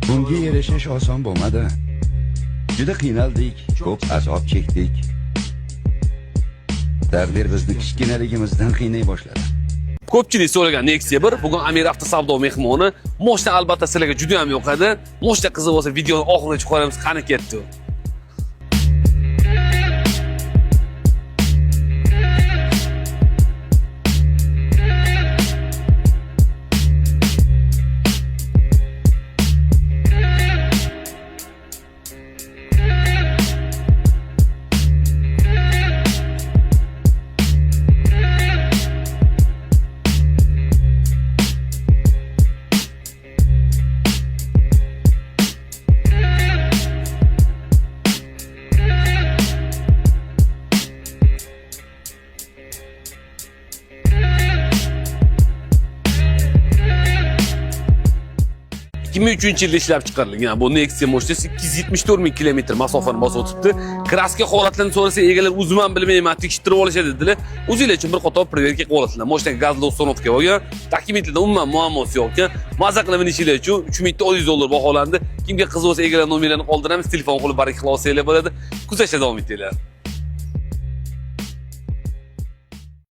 Bunga erishish oson bo'lmadi. Juda qiynaldik, ko'p azob chekdik. Taqdir bizni kichkinaligimizdan qiynay boshladi. Ko'pchilik so'ragan Nexia 1 bugun Amir avtosavdo mehmoni. Moshina albatta sizlarga juda ham yoqadi. Moshina qiziq bo'lsa videoni oxirigacha ko'ramiz. Qani ketdi. Yilda ishlab chiqarilgan bu Nexia mashinasi 274 ming kilometr masofani bosib o'tibdi. Kraska holatlarini so'rasa egalar o'zim ham bilmayman, tekshirib olishadi dedilar. O'zinglar uchun bir qator preverka qilib olasizlar. Mashinaga gazli uстановка bo'lgan, dokumentlarda umuman muammosi yo'q ekan. Maza qilib minishinglar uchun 3700 dollar baholandi. Kimga qiziq bo'lsa egalar nomerlarini qoldiramiz, telefon qilib barak qila olsanglar bo'ladi. Kuzatishda davom etinglar.